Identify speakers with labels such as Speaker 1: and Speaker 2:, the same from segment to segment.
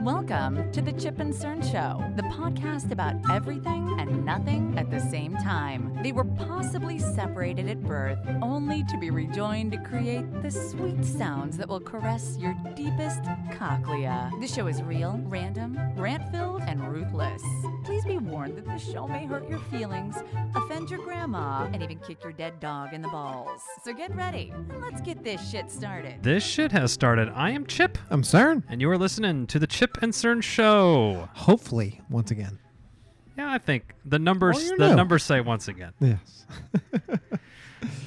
Speaker 1: Welcome to the Chip and Cern Show, the podcast about everything and nothing at the same time. They were possibly separated at birth, only to be rejoined to create the sweet sounds that will caress your deepest cochlea. The show is real, random, rant-filled, and ruthless. Please be warned that the show may hurt your feelings, offend your grandma, and even kick your dead dog in the balls. So get ready, and let's get this shit started.
Speaker 2: This shit has started. I am Chip.
Speaker 3: I'm Cern.
Speaker 2: And you are listening to the Chip and Cern Show.
Speaker 3: Hopefully, once again.
Speaker 2: Yeah, I think the numbers say once again.
Speaker 3: Yes.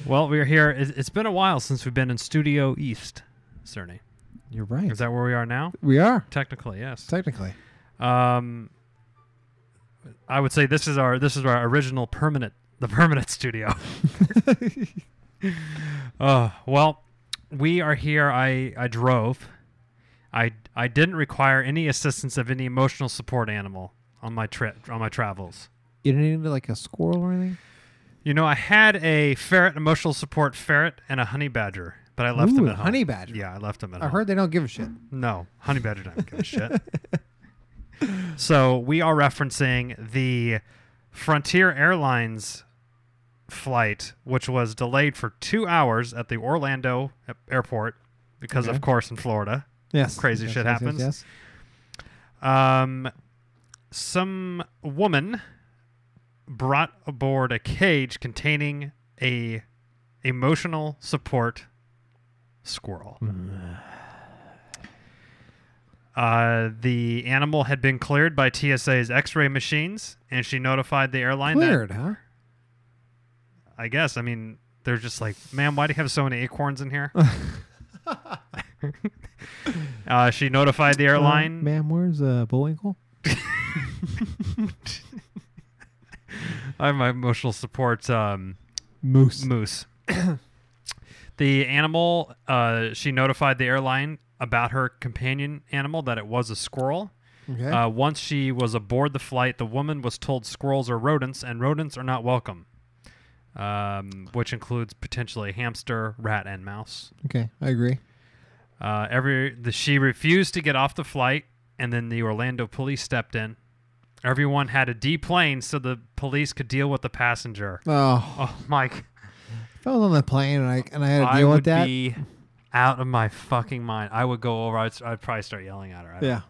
Speaker 2: Well, we're here. It's been a while since we've been in Studio East, Cerny.
Speaker 3: You're right.
Speaker 2: Is that where we are now?
Speaker 3: We are.
Speaker 2: Technically, yes.
Speaker 3: Technically.
Speaker 2: I would say this is our original permanent studio. Well, we are here. I drove. I didn't require any assistance of any emotional support animal on my travels.
Speaker 3: You didn't need like a squirrel or anything?
Speaker 2: You know, I had a ferret, emotional support ferret, and a honey badger, but I left them at home.
Speaker 3: Honey badger?
Speaker 2: Yeah, I left them at
Speaker 3: I
Speaker 2: home.
Speaker 3: heard they don't give a shit.
Speaker 2: No, honey badger don't give a shit. So we are referencing the Frontier Airlines flight, which was delayed for 2 hours at the Orlando airport because, of course, in Florida.
Speaker 3: Yes.
Speaker 2: Crazy shit happens.
Speaker 3: Yes.
Speaker 2: Some woman brought aboard a cage containing a emotional support squirrel. The animal had been cleared by TSA's X-ray machines, and she notified the airline
Speaker 3: Huh?
Speaker 2: I guess. I mean, they're just like, ma'am, why do you have so many acorns in here? She notified the airline.
Speaker 3: Ma'am, where's Bullwinkle?
Speaker 2: I have my emotional support
Speaker 3: Moose.
Speaker 2: The animal, she notified the airline about her companion animal that it was a squirrel.
Speaker 3: Okay.
Speaker 2: Once she was aboard the flight, the woman was told squirrels are rodents, and rodents are not welcome, which includes potentially a hamster, rat, and mouse.
Speaker 3: Okay, I agree.
Speaker 2: She refused to get off the flight, and then the Orlando police stepped in. Everyone had to deplane so the police could deal with the passenger. Oh, Mike.
Speaker 3: If I was on the plane and I had to deal with that.
Speaker 2: I would be out of my fucking mind. I would go over. I'd probably start yelling at her.
Speaker 3: Yeah.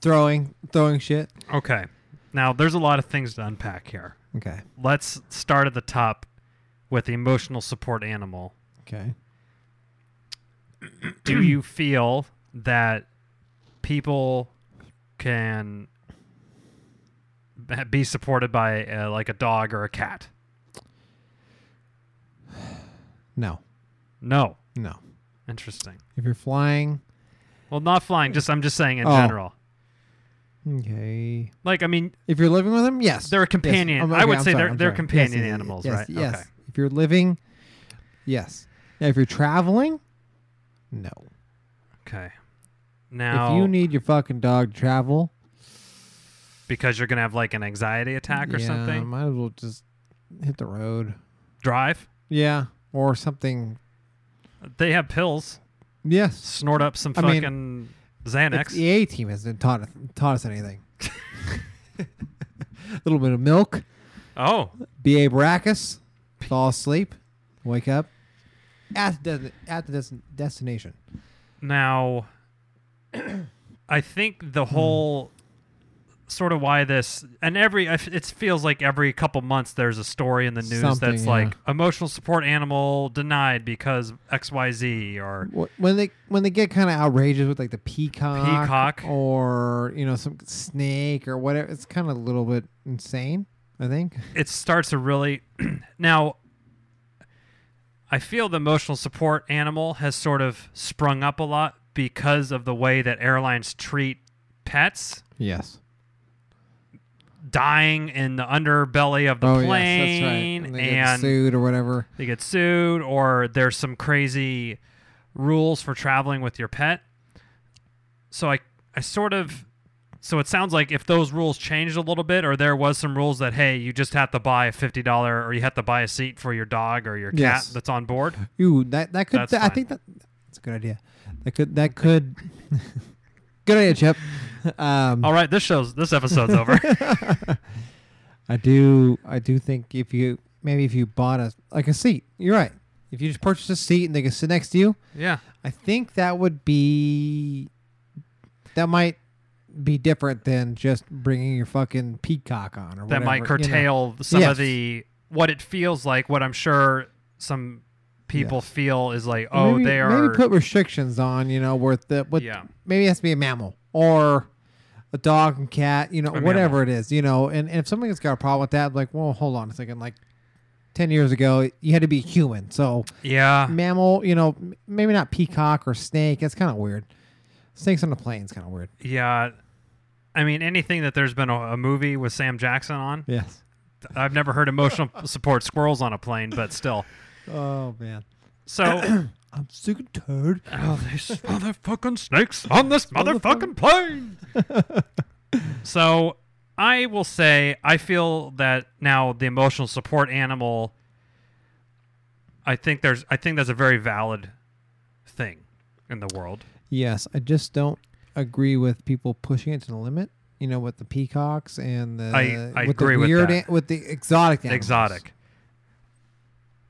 Speaker 3: Throwing shit.
Speaker 2: Okay. Now, there's a lot of things to unpack here.
Speaker 3: Okay.
Speaker 2: Let's start at the top with the emotional support animal.
Speaker 3: Okay.
Speaker 2: Do you feel that people can be supported by like a dog or a cat?
Speaker 3: No.
Speaker 2: No. Interesting.
Speaker 3: If you're flying.
Speaker 2: Well, not flying. I'm just saying in general.
Speaker 3: Okay.
Speaker 2: Like, I mean,
Speaker 3: if you're living with them, yes.
Speaker 2: They're a companion.
Speaker 3: Yes.
Speaker 2: I would say they're companion animals,
Speaker 3: yes,
Speaker 2: right?
Speaker 3: Yes.
Speaker 2: Okay.
Speaker 3: If you're living, yes. Now, if you're traveling, no.
Speaker 2: Okay. Now,
Speaker 3: if you need your fucking dog to travel,
Speaker 2: because you're gonna have like an anxiety attack or something,
Speaker 3: might as well just hit the road.
Speaker 2: Drive.
Speaker 3: Yeah, or something.
Speaker 2: They have pills.
Speaker 3: Yes.
Speaker 2: Snort up some fucking Xanax.
Speaker 3: The A team hasn't taught us anything. A little bit of milk.
Speaker 2: Oh.
Speaker 3: B.A. Baracus. Fall asleep. Wake up. At the destination.
Speaker 2: Now, I think the whole sort of why this, and it feels like every couple months there's a story in the news that's like emotional support animal denied because XYZ, or
Speaker 3: when they get kind of outrageous with like the peacock or some snake or whatever, it's kind of a little bit insane. I think
Speaker 2: it starts to really now. I feel the emotional support animal has sort of sprung up a lot because of the way that airlines treat pets.
Speaker 3: Yes.
Speaker 2: Dying in the underbelly of the plane.
Speaker 3: Yes, that's right. And they get sued or whatever.
Speaker 2: They get sued, or there's some crazy rules for traveling with your pet. So So it sounds like if those rules changed a little bit, or there was some rules that, hey, you just have to buy a $50 or you have to buy a seat for your dog or your cat that's on board.
Speaker 3: Ooh, that could.
Speaker 2: That's
Speaker 3: I think that's a good idea. That could. Good idea, Chip.
Speaker 2: All right, this episode's over.
Speaker 3: I do think if you bought a seat, you're right. If you just purchase a seat and they can sit next to you,
Speaker 2: yeah,
Speaker 3: I think that might be different than just bringing your fucking peacock on or whatever.
Speaker 2: That might curtail some of what it feels like. What I'm sure some people feel is like,
Speaker 3: maybe put restrictions on, maybe it has to be a mammal or a dog and cat, whatever it is, and if somebody's got a problem with that, like, well, hold on a second, like 10 years ago, you had to be human. So
Speaker 2: yeah,
Speaker 3: mammal, maybe not peacock or snake. That's kind of weird. Snakes on the plane is kind of weird.
Speaker 2: Yeah. I mean, anything that there's been a movie with Sam Jackson on.
Speaker 3: Yes.
Speaker 2: I've never heard emotional support squirrels on a plane, but still.
Speaker 3: Oh, man.
Speaker 2: So
Speaker 3: I'm sick and tired.
Speaker 2: Oh, these motherfucking snakes on this motherfucking plane. So I will say I feel that now the emotional support animal, I think that's a very valid thing in the world.
Speaker 3: Yes, I just don't agree with people pushing it to the limit. With the peacocks and the
Speaker 2: I agree with that.
Speaker 3: With the exotic animals.
Speaker 2: Exotic.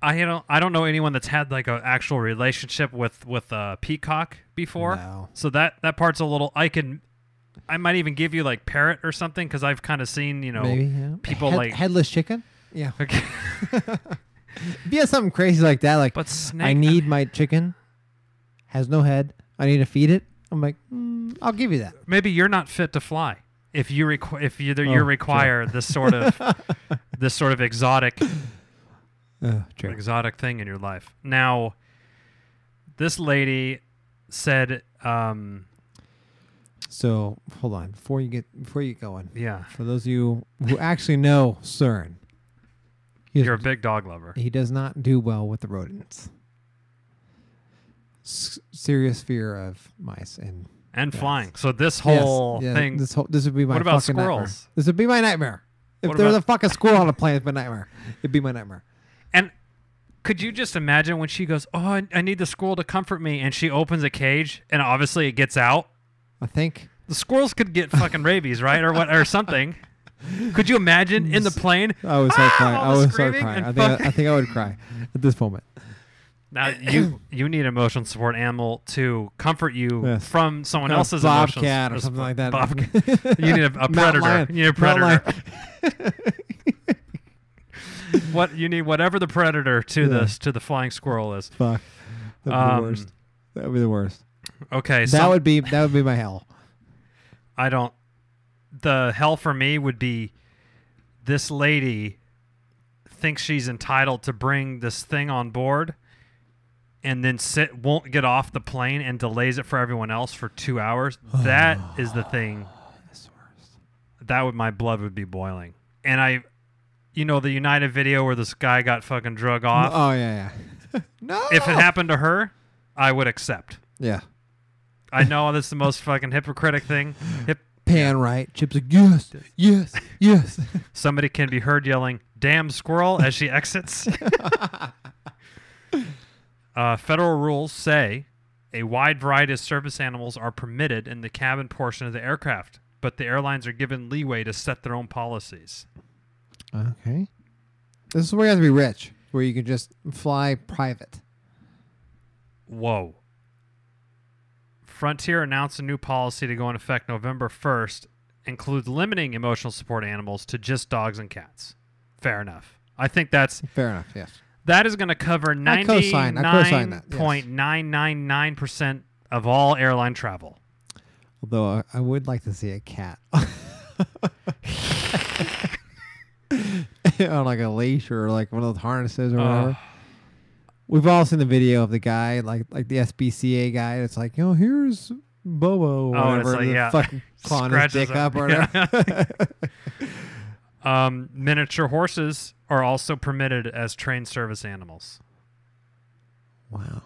Speaker 2: I don't know anyone that's had like an actual relationship with a peacock before.
Speaker 3: No.
Speaker 2: So that part's a little. I might even give you like parrot or something because I've kind of seen
Speaker 3: maybe, yeah.
Speaker 2: people like
Speaker 3: headless chicken. Yeah.
Speaker 2: Okay.
Speaker 3: If you have something crazy like that, like,
Speaker 2: but snake,
Speaker 3: I need my chicken has no head. I need to feed it. I'm like, I'll give you that.
Speaker 2: Maybe you're not fit to fly if you require this sort of exotic exotic thing in your life. Now, this lady said.
Speaker 3: So hold on before you get going.
Speaker 2: Yeah.
Speaker 3: For those of you who actually know CERN,
Speaker 2: you're a big dog lover.
Speaker 3: He does not do well with the rodents. Serious fear of mice and
Speaker 2: flying. So this whole thing.
Speaker 3: This would be my.
Speaker 2: What about
Speaker 3: fucking
Speaker 2: squirrels?
Speaker 3: Nightmare. This would be my nightmare. If there was a fucking squirrel on a plane, it'd be my nightmare. It'd be my nightmare.
Speaker 2: And could you just imagine when she goes, "Oh, I need the squirrel to comfort me," and she opens a cage, and obviously it gets out.
Speaker 3: I think
Speaker 2: the squirrels could get fucking rabies, right, or something. Could you imagine in the plane?
Speaker 3: I would start crying. I would start crying. I think I would cry at this moment.
Speaker 2: Now you need emotional support animal to comfort you from someone else's emotions.
Speaker 3: Bobcat or something like that.
Speaker 2: You need a predator. You need a predator. What you need, whatever the predator to the flying squirrel is.
Speaker 3: Fuck. That'd be the worst. That would be the worst.
Speaker 2: Okay,
Speaker 3: that would be my hell.
Speaker 2: The hell for me would be this lady thinks she's entitled to bring this thing on board and then won't get off the plane and delays it for everyone else for 2 hours. That is the thing.
Speaker 3: That's the worst.
Speaker 2: My blood would be boiling. And the United video where this guy got fucking drug off.
Speaker 3: Oh yeah. No.
Speaker 2: If it happened to her, I would accept.
Speaker 3: Yeah.
Speaker 2: I know this is the most fucking hypocritic thing.
Speaker 3: Pan right. Chip's like, yes, yes, yes.
Speaker 2: Somebody can be heard yelling, "Damn squirrel," as she exits. Federal rules say a wide variety of service animals are permitted in the cabin portion of the aircraft, but the airlines are given leeway to set their own policies.
Speaker 3: Okay. This is where you have to be rich, where you can just fly private.
Speaker 2: Whoa. Frontier announced a new policy to go into effect November 1st, includes limiting emotional support animals to just dogs and cats. Fair enough. I think that's...
Speaker 3: Fair enough, yes.
Speaker 2: That is going to cover 99.999% of all airline travel.
Speaker 3: Although I would like to see a cat. On like a leash or like one of those harnesses or whatever. We've all seen the video of the guy, like the SPCA guy. It's like, here's Bobo or whatever.
Speaker 2: It's like,
Speaker 3: fucking clawing his dick up or whatever.
Speaker 2: Miniature horses are also permitted as trained service animals.
Speaker 3: Wow.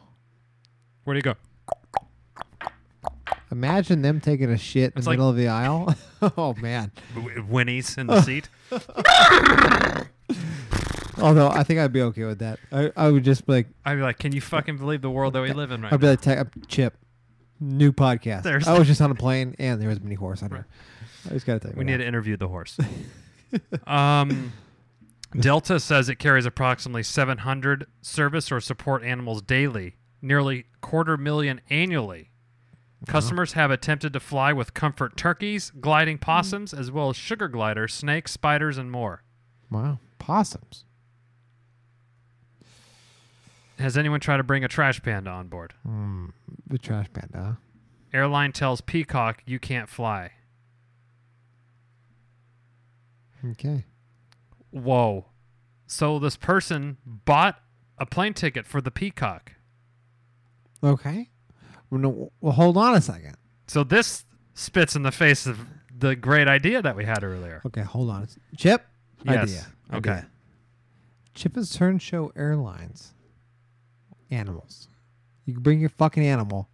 Speaker 2: Where do you go?
Speaker 3: Imagine them taking a shit in the middle of the aisle. Oh, man.
Speaker 2: Whinnies in the seat.
Speaker 3: Although I think I'd be okay with that. I would just be like...
Speaker 2: I'd be like, can you fucking believe the world that we live in right now?
Speaker 3: I'd be like, Chip, New podcast.
Speaker 2: There's
Speaker 3: I was just on a plane, and there was a mini horse on there. I just got to tell you.
Speaker 2: We need to interview the horse. Delta says it carries approximately 700 service or support animals daily, nearly 250,000 annually. Customers have attempted to fly with comfort turkeys, gliding possums, as well as sugar gliders, snakes, spiders, and more.
Speaker 3: Wow. Possums.
Speaker 2: Has anyone tried to bring a trash panda on board?
Speaker 3: The trash panda.
Speaker 2: Airline tells Peacock you can't fly.
Speaker 3: Okay.
Speaker 2: Whoa. So this person bought a plane ticket for the Peacock.
Speaker 3: Okay. Well, hold on a second.
Speaker 2: So this spits in the face of the great idea that we had earlier.
Speaker 3: Okay, hold on. Chip?
Speaker 2: Yes.
Speaker 3: Idea.
Speaker 2: Okay.
Speaker 3: Chip and Turn Show Airlines. Animals. You can bring your fucking animal.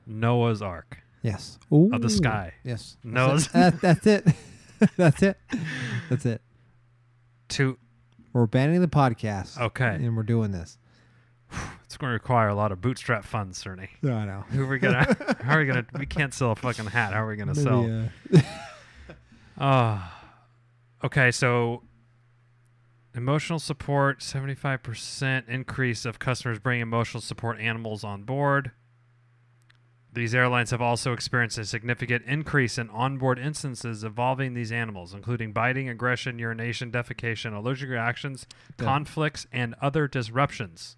Speaker 2: Noah's Ark.
Speaker 3: Yes.
Speaker 2: Of the sky.
Speaker 3: Yes.
Speaker 2: Noah's.
Speaker 3: That's it. That's it. That's it. We're abandoning the podcast.
Speaker 2: Okay.
Speaker 3: And we're doing this.
Speaker 2: It's going to require a lot of bootstrap funds, Cerny.
Speaker 3: No, I know.
Speaker 2: Who are we gonna? How are we gonna? We can't sell a fucking hat. How are we gonna sell? Okay. So, emotional support, 75% increase of customers bringing emotional support animals on board. These airlines have also experienced a significant increase in onboard instances involving these animals, including biting, aggression, urination, defecation, allergic reactions, conflicts, and other disruptions.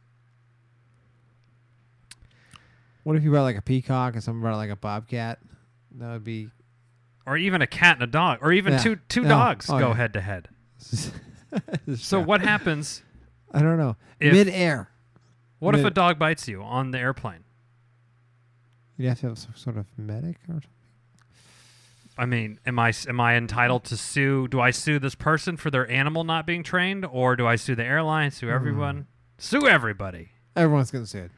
Speaker 3: What if you brought like a peacock and someone brought like a bobcat? That would be...
Speaker 2: Or even a cat and a dog. Or even two dogs go head to head. So what happens...
Speaker 3: I don't know. Mid-air.
Speaker 2: What if a dog bites you on the airplane?
Speaker 3: You have to have some sort of medic or something?
Speaker 2: I mean, am I entitled to sue? Do I sue this person for their animal not being trained? Or do I sue the airline, sue everyone? Sue everybody.
Speaker 3: Everyone's going to sue it.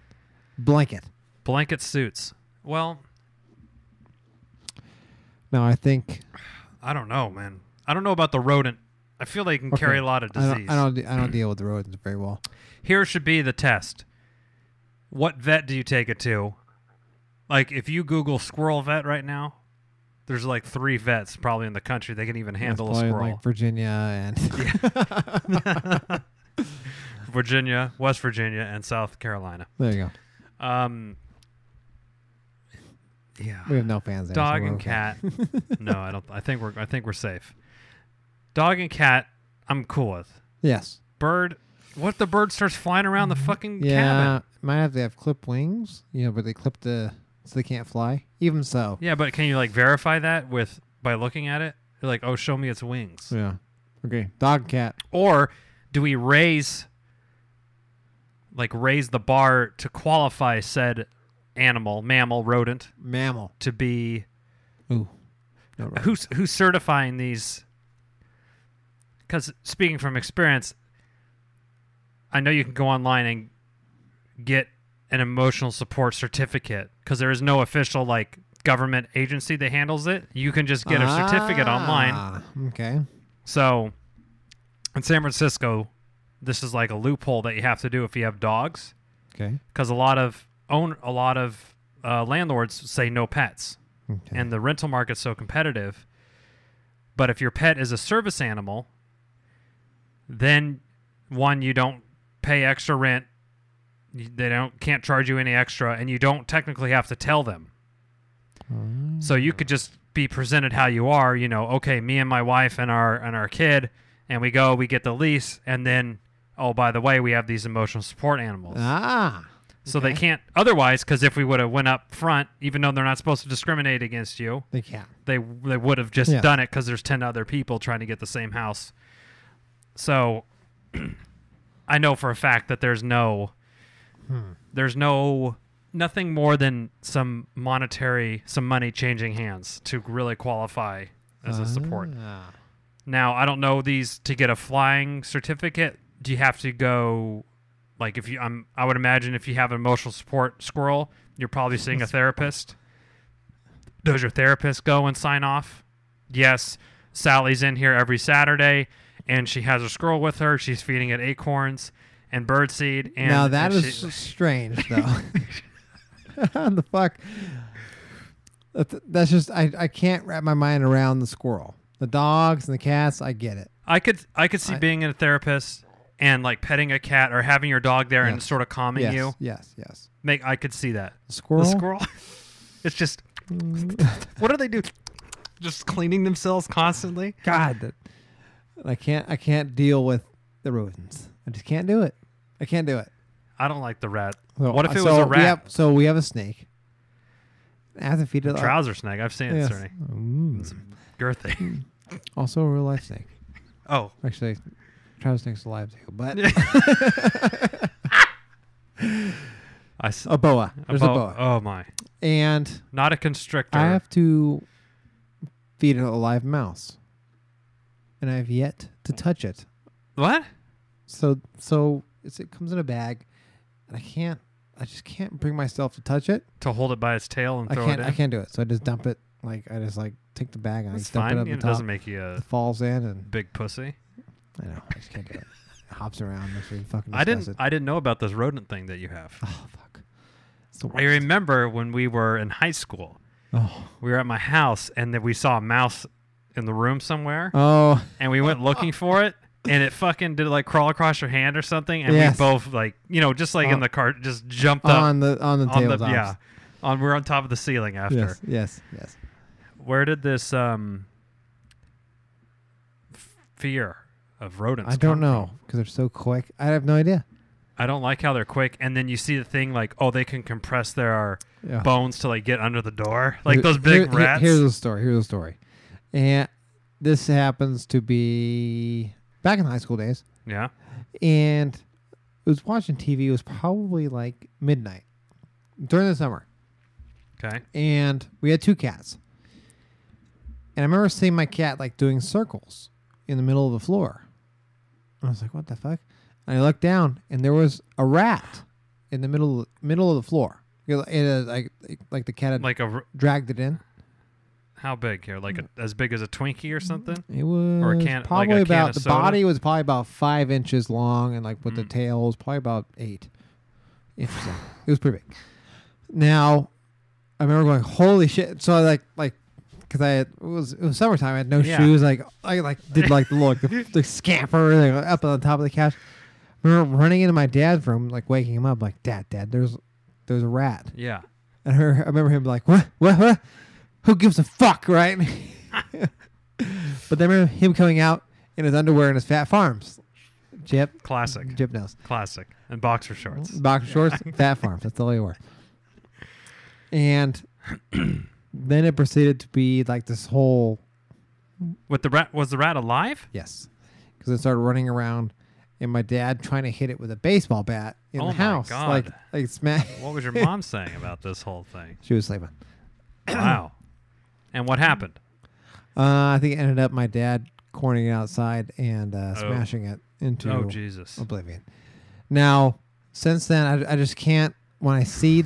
Speaker 3: Blanket
Speaker 2: suits. Well...
Speaker 3: No, I think...
Speaker 2: I don't know, man. I don't know about the rodent. I feel they can carry a lot of disease.
Speaker 3: I don't deal with the rodents very well.
Speaker 2: Here should be the test. What vet do you take it to? Like, if you Google squirrel vet right now, there's like 3 vets probably in the country that can even handle a squirrel.
Speaker 3: Like Virginia and...
Speaker 2: Virginia, West Virginia, and South Carolina.
Speaker 3: There you
Speaker 2: go. Yeah.
Speaker 3: We have no fans there.
Speaker 2: Dog and cat. No, I don't. I think we're safe. Dog and cat, I'm cool with.
Speaker 3: Yes.
Speaker 2: Bird. What if the bird starts flying around the fucking cabin?
Speaker 3: Yeah, might have to have clip wings. But they clip so they can't fly. Even so.
Speaker 2: Yeah, but can you like verify that by looking at it? You're like, oh, show me its wings.
Speaker 3: Yeah. Okay. Dog, cat.
Speaker 2: Or do we raise the bar to qualify said animal, mammal, rodent, to be who's certifying these? Because speaking from experience, I know you can go online and get an emotional support certificate because there is no official government agency that handles it. You can just get a certificate online.
Speaker 3: Okay.
Speaker 2: So in San Francisco, this is like a loophole that you have to do if you have dogs.
Speaker 3: Okay.
Speaker 2: Because a lot of landlords say no pets, and the rental market's so competitive. But if your pet is a service animal, then one, you don't pay extra rent. They can't charge you any extra, and you don't technically have to tell them. So you could just be presented how you are. Okay, me and my wife and our kid, and we get the lease, and then by the way, we have these emotional support animals. So they can't otherwise, because if we would have went up front, even though they're not supposed to discriminate against you,
Speaker 3: they can't.
Speaker 2: They would have just done it because there's 10 other people trying to get the same house. So I know for a fact that there's nothing more than some money changing hands to really qualify as a support. Now, I don't know to get a flying certificate, do you have to go... I would imagine if you have an emotional support squirrel, you're probably seeing a therapist. Does your therapist go and sign off? Yes, Sally's in here every Saturday, and she has a squirrel with her. She's feeding it acorns and birdseed.
Speaker 3: Now that is strange, though. How the fuck? That's just I can't wrap my mind around the squirrel. The dogs and the cats, I get it.
Speaker 2: I could see being a therapist and like petting a cat or having your dog there and sort of calming you.
Speaker 3: Yes.
Speaker 2: I could see that.
Speaker 3: The
Speaker 2: squirrel. It's just what do they do? Just cleaning themselves constantly.
Speaker 3: God, I can't deal with the rodents. I just can't do it. I can't do it.
Speaker 2: I don't like the rat.
Speaker 3: So,
Speaker 2: what if it was a rat?
Speaker 3: We have a snake. I have to feed it.
Speaker 2: Trouser snake. I've seen it, Cerny. It's girthy.
Speaker 3: Also a real life snake.
Speaker 2: Oh,
Speaker 3: actually, trouser snake's alive too, but a boa. There's a boa.
Speaker 2: Oh my!
Speaker 3: And
Speaker 2: not a constrictor.
Speaker 3: I have to feed it a live mouse, and I have yet to touch it.
Speaker 2: What?
Speaker 3: So it comes in a bag, and I just can't bring myself to touch it.
Speaker 2: To hold it by its tail and throw it in? I
Speaker 3: can't do it. So I just dump it. Like, I just, take the bag and
Speaker 2: That's
Speaker 3: I dump
Speaker 2: fine.
Speaker 3: it up the
Speaker 2: It
Speaker 3: top.
Speaker 2: doesn't make you a
Speaker 3: falls in and
Speaker 2: big pussy.
Speaker 3: I know. I just can't do it. It hops around. Makes me fucking disgusted.
Speaker 2: I didn't know about this rodent thing that you have.
Speaker 3: Oh, fuck. It's the worst.
Speaker 2: I remember when we were in high school.
Speaker 3: Oh.
Speaker 2: We were at my house, and then we saw a mouse in the room somewhere.
Speaker 3: Oh.
Speaker 2: And we went looking for it. And it fucking did crawl across your hand or something, and we both just like in the car, just jumped up
Speaker 3: on the tabletops.
Speaker 2: Yeah, we're on top of the ceiling after.
Speaker 3: Yes.
Speaker 2: Where did this fear of rodents?
Speaker 3: I don't know because they're so quick. I have no idea.
Speaker 2: I don't like how they're quick, and then you see the thing they can compress their bones to get under the door, like those big rats.
Speaker 3: Here's the story, and this happens to be back in high school days.
Speaker 2: Yeah.
Speaker 3: And I was watching TV. It was probably midnight during the summer.
Speaker 2: Okay.
Speaker 3: And we had 2 cats. And I remember seeing my cat doing circles in the middle of the floor. I was like, what the fuck? And I looked down and there was a rat in the middle of the floor. It like the cat had dragged it in.
Speaker 2: How big here? As big as a Twinkie or something?
Speaker 3: It was
Speaker 2: or a can,
Speaker 3: probably
Speaker 2: a can
Speaker 3: about
Speaker 2: of
Speaker 3: the
Speaker 2: soda?
Speaker 3: body was probably about 5 inches long, and with the tail was probably about 8 inches long. It was pretty big. Now, I remember going, holy shit! So because it was summertime, I had no shoes. I did the scamper up on the top of the couch. I remember running into my dad's room, waking him up, Dad, there's a rat.
Speaker 2: Yeah.
Speaker 3: And I remember him what? Who gives a fuck, right? But then I remember him coming out in his underwear and his Fat Farms. Jip.
Speaker 2: Classic.
Speaker 3: Jip knows.
Speaker 2: Classic. And boxer shorts.
Speaker 3: Boxer shorts, Fat Farms. That's all he wore. And then it proceeded to be this whole...
Speaker 2: With the rat, was the rat alive?
Speaker 3: Yes. Because it started running around and my dad trying to hit it with a baseball bat in the house.
Speaker 2: Oh, my God.
Speaker 3: Smack.
Speaker 2: What was your mom saying about this whole thing?
Speaker 3: She was sleeping.
Speaker 2: Wow. And what happened?
Speaker 3: I think it ended up my dad cornering it outside and smashing it into oblivion. Now, since then, I just can't. When I see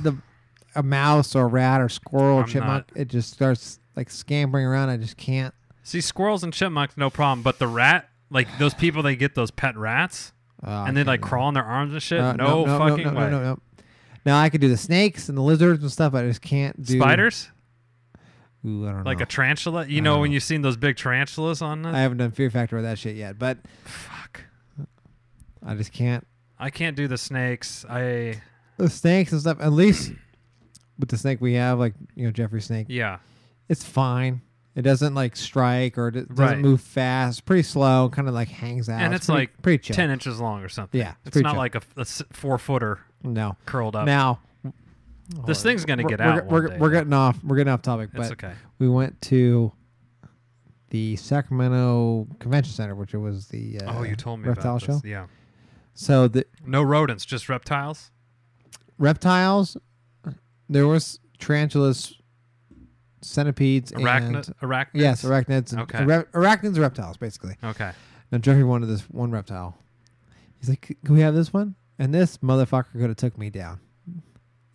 Speaker 3: a mouse or a rat or squirrel or chipmunk, it just starts scampering around. I just can't.
Speaker 2: See, squirrels and chipmunks, no problem. But the rat, those people, they get those pet rats and they crawl on their arms and shit. No fucking way.
Speaker 3: No. Now I could do the snakes and the lizards and stuff. I just can't do
Speaker 2: spiders.
Speaker 3: Ooh, I don't know.
Speaker 2: Like a tarantula? You know when you've seen those big tarantulas on this?
Speaker 3: I haven't done Fear Factor with that shit yet, but...
Speaker 2: Fuck.
Speaker 3: I just can't.
Speaker 2: I can't do the snakes.
Speaker 3: The snakes and stuff, at least with the snake we have, Jeffrey's snake.
Speaker 2: Yeah.
Speaker 3: It's fine. It doesn't, strike or it doesn't move fast. It's pretty slow, kind of, hangs out.
Speaker 2: And it's
Speaker 3: pretty chill.
Speaker 2: 10 inches long or something.
Speaker 3: Yeah.
Speaker 2: It's not chill. Like a 4-footer
Speaker 3: no.
Speaker 2: curled up.
Speaker 3: Now...
Speaker 2: This thing's gonna get out.
Speaker 3: We're getting off topic, but
Speaker 2: okay.
Speaker 3: We went to the Sacramento Convention Center, which was the
Speaker 2: you told me
Speaker 3: reptile
Speaker 2: about
Speaker 3: show.
Speaker 2: This. Yeah.
Speaker 3: So
Speaker 2: no rodents, just reptiles.
Speaker 3: Reptiles. There was tarantulas, centipedes,
Speaker 2: arachnids.
Speaker 3: Yes, arachnids.
Speaker 2: Okay.
Speaker 3: Arachnids are reptiles, basically.
Speaker 2: Okay.
Speaker 3: Now Jeffrey wanted this one reptile. He's like, "Can we have this one?" And this motherfucker could have took me down.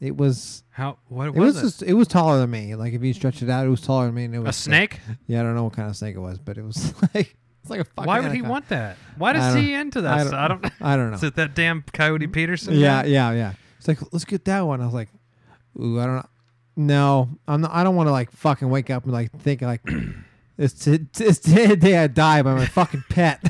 Speaker 3: It was
Speaker 2: What was it?
Speaker 3: It was taller than me. If you stretch it out, it was taller than me. And it was
Speaker 2: a snake.
Speaker 3: Yeah, I don't know what kind of snake it was, but it was it's like a fucking.
Speaker 2: Why would he want that? Why does he into that? I
Speaker 3: don't know.
Speaker 2: Is it that damn Coyote Peterson?
Speaker 3: Yeah. It's like, let's get that one. I was like, ooh, I don't know. No, I'm not, I don't want to like fucking wake up and like think like it's the day I die by my fucking pet.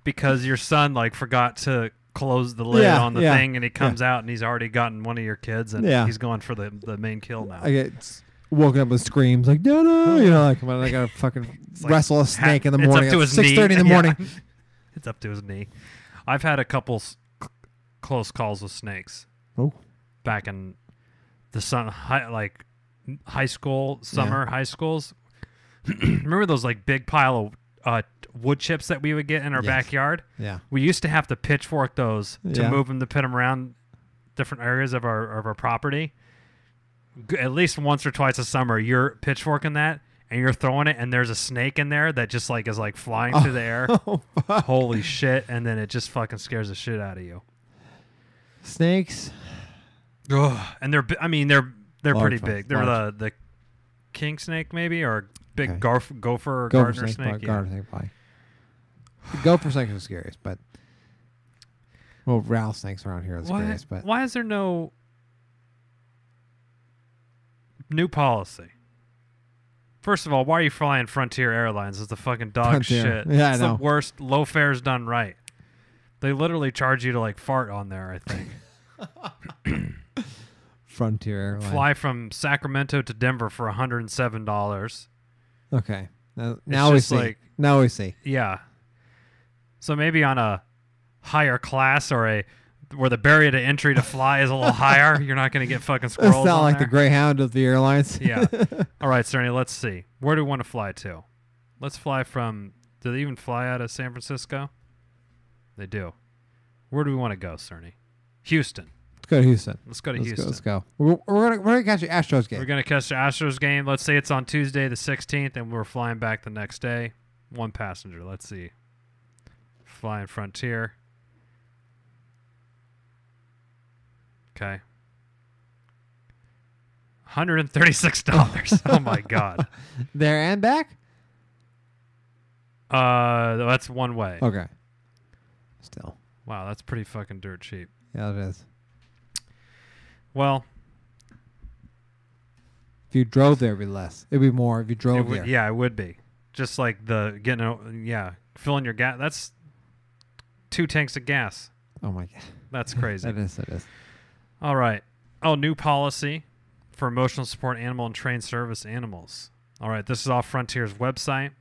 Speaker 2: Because your son like forgot to close the lid on the thing, and he comes out and he's already gotten one of your kids, and he's going for the main kill now.
Speaker 3: I get woken up with screams like no, you know, like I gotta fucking wrestle a snake in the morning at 6:30 in the morning.
Speaker 2: It's up to his knee. I've had a couple close calls with snakes.
Speaker 3: Oh,
Speaker 2: back in the high school, summer high schools. Remember those like big pile of wood chips that we would get in our backyard?
Speaker 3: Yeah.
Speaker 2: We used to have to pitchfork those to move them, to put them around different areas of our property. At least once or twice a summer, you're pitchforking that and you're throwing it, and there's a snake in there that just like is like flying through the air. Holy shit. And then it just fucking scares the shit out of you.
Speaker 3: Snakes.
Speaker 2: Ugh. And they're pretty big. They're the king snake maybe, or big gopher or gardener snake.
Speaker 3: Gardener snake probably. The gopher snakes are the scariest, but rattlesnakes around here are the scariest. But
Speaker 2: why is there no new policy? First of all, why are you flying Frontier Airlines? It's the fucking dog shit.
Speaker 3: Yeah,
Speaker 2: it's
Speaker 3: I know.
Speaker 2: The worst. Low fares done right. They literally charge you to like fart on there, I think.
Speaker 3: Frontier Airlines.
Speaker 2: Fly from Sacramento to Denver for $107.
Speaker 3: Okay. Now we see. Now we see.
Speaker 2: Yeah. So maybe on a higher class or where the barrier to entry to fly is a little higher, you're not going to get fucking squirrels.
Speaker 3: It's not like
Speaker 2: there.
Speaker 3: the Greyhound of the airlines.
Speaker 2: Yeah. All right, Cerny, let's see. Where do we want to fly to? Let's fly from... Do they even fly out of San Francisco? They do. Where do we want to go, Cerny? Houston.
Speaker 3: Let's go to Houston.
Speaker 2: Let's go to Houston.
Speaker 3: Let's go. We're gonna catch the Astros game.
Speaker 2: We're gonna catch the Astros game. Let's say it's on Tuesday the 16th, and we're flying back the next day. One passenger. Let's see. Flying Frontier. Okay. $136. Oh my god.
Speaker 3: There and back?
Speaker 2: That's one way.
Speaker 3: Okay. Still.
Speaker 2: Wow, that's pretty fucking dirt cheap.
Speaker 3: Yeah, it is.
Speaker 2: Well,
Speaker 3: if you drove there, it'd be less. It'd be more if you drove there.
Speaker 2: Yeah, it would be. Just like filling your gas. That's 2 tanks of gas.
Speaker 3: Oh my god.
Speaker 2: That's crazy.
Speaker 3: That is.
Speaker 2: All right. Oh, new policy for emotional support animal and trained service animals. All right, this is off Frontier's website.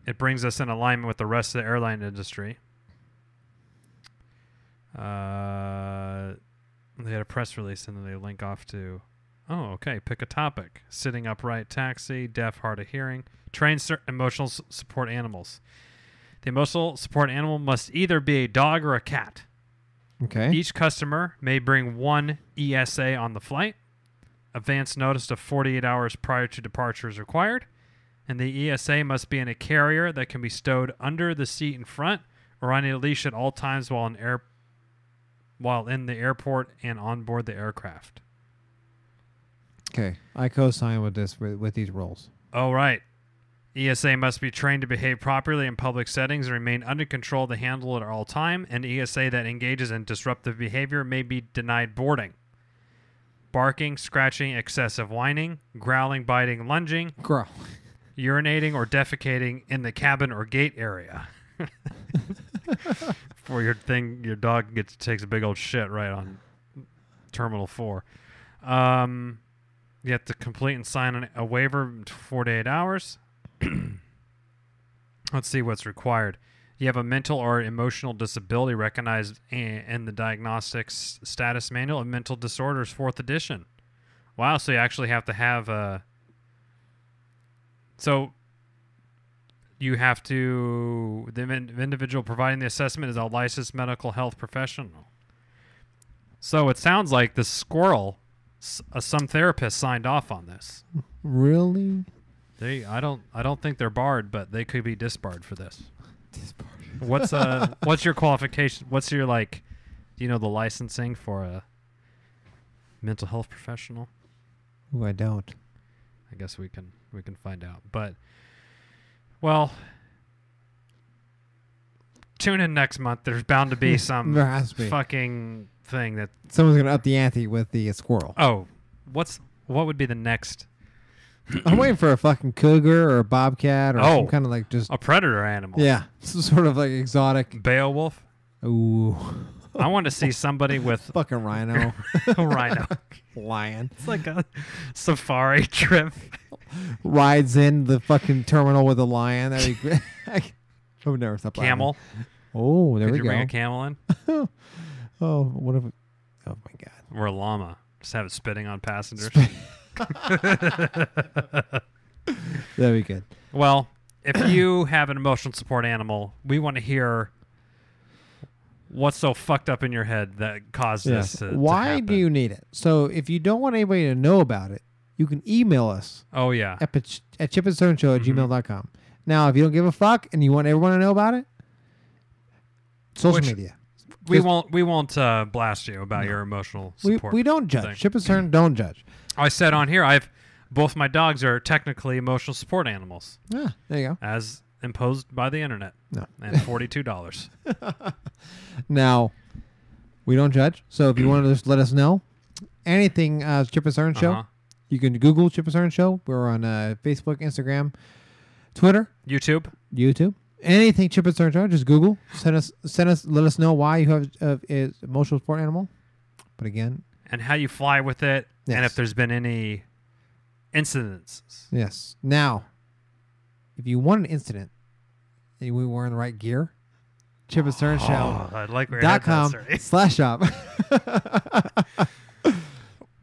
Speaker 2: It brings us in alignment with the rest of the airline industry. They had a press release, and then they link off to, pick a topic. Sitting upright taxi, deaf, hard of hearing, trained emotional support animals. The emotional support animal must either be a dog or a cat.
Speaker 3: Okay.
Speaker 2: Each customer may bring one ESA on the flight. Advance notice of 48 hours prior to departure is required. And the ESA must be in a carrier that can be stowed under the seat in front or on a leash at all times while in the airport and on board the aircraft.
Speaker 3: Okay. I co-sign with this with these rules.
Speaker 2: Oh, right. ESA must be trained to behave properly in public settings and remain under control to handle it at all time. And ESA that engages in disruptive behavior may be denied boarding. Barking, scratching, excessive whining, growling, biting, lunging, urinating, or defecating in the cabin or gate area. For your dog takes a big old shit right on Terminal 4. You have to complete and sign a waiver in 48 hours. Let's see what's required. You have a mental or emotional disability recognized in the Diagnostics Status Manual of Mental Disorders, 4th edition. Wow, so you actually have to have the individual providing the assessment is a licensed mental health professional. So it sounds like the Squirrel, some therapist signed off on this.
Speaker 3: Really?
Speaker 2: I don't think they're barred, but they could be disbarred for this. What's your qualification? What's your do you know the licensing for a mental health professional?
Speaker 3: Ooh, I don't.
Speaker 2: I guess we can find out. But tune in next month. There's bound to be some
Speaker 3: there has to be.
Speaker 2: fucking thing that
Speaker 3: someone's gonna up the ante with the squirrel.
Speaker 2: Oh, what's what would be the next?
Speaker 3: I'm waiting for a fucking cougar or a bobcat or some kind of like just
Speaker 2: a predator animal.
Speaker 3: Yeah, some sort of like exotic
Speaker 2: Beowulf.
Speaker 3: Ooh,
Speaker 2: I want to see somebody with
Speaker 3: fucking rhino,
Speaker 2: a rhino,
Speaker 3: lion.
Speaker 2: It's like a safari trip.
Speaker 3: Rides in the fucking terminal with a lion. That'd be great. I would never stop.
Speaker 2: Camel.
Speaker 3: Oh, there
Speaker 2: Could
Speaker 3: we
Speaker 2: you
Speaker 3: go.
Speaker 2: bring a camel in?
Speaker 3: Oh, what if? Oh my god.
Speaker 2: Or a llama. Just have it spitting on passengers.
Speaker 3: That'd be good.
Speaker 2: Well, if you have an emotional support animal, we want to hear what's so fucked up in your head that caused this to
Speaker 3: Why
Speaker 2: happen.
Speaker 3: do you need it? So if you don't want anybody to know about it, you can email us
Speaker 2: Oh, yeah.
Speaker 3: at chipandsternshow@gmail.com. Now, if you don't give a fuck and you want everyone to know about it, social media.
Speaker 2: We won't blast you about your emotional support.
Speaker 3: We don't judge.
Speaker 2: thing.
Speaker 3: Chip and Stern don't judge.
Speaker 2: I said on here, both my dogs are technically emotional support animals,
Speaker 3: Yeah, there you go.
Speaker 2: as imposed by the internet.
Speaker 3: No.
Speaker 2: And $42.
Speaker 3: Now, we don't judge. So if you want to just let us know anything Chip and Stern Show, you can Google Chip and Stern Show. We're on Facebook, Instagram, Twitter,
Speaker 2: YouTube.
Speaker 3: Anything Chip and Stern Show, just Google. Send us. Let us know why you have an emotional support animal. But again,
Speaker 2: And how you fly with it,
Speaker 3: Yes.
Speaker 2: and if there's been any incidents.
Speaker 3: yes. Now, if you want an incident, and we wearing the right gear, Chip and Stern Show.
Speaker 2: I like where your head's
Speaker 3: .com
Speaker 2: at,
Speaker 3: /shop.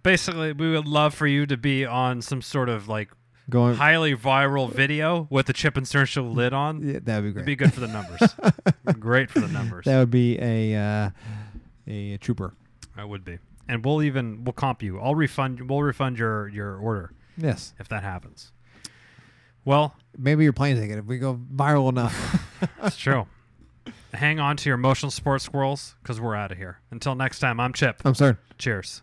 Speaker 2: Basically, we would love for you to be on some sort of like
Speaker 3: Going.
Speaker 2: highly viral video with the Chip and Stern Show lid on.
Speaker 3: Yeah, that'd be great.
Speaker 2: It'd be good for the numbers. Great for the numbers.
Speaker 3: That would be a trooper.
Speaker 2: That would be. And we'll comp you. We'll refund your order
Speaker 3: Yes.
Speaker 2: if that happens. Well,
Speaker 3: Maybe your plane ticket if we go viral enough.
Speaker 2: it's true. Hang on to your emotional support, squirrels, because we're out of here. Until next time, I'm Chip.
Speaker 3: I'm sorry.
Speaker 2: Cheers.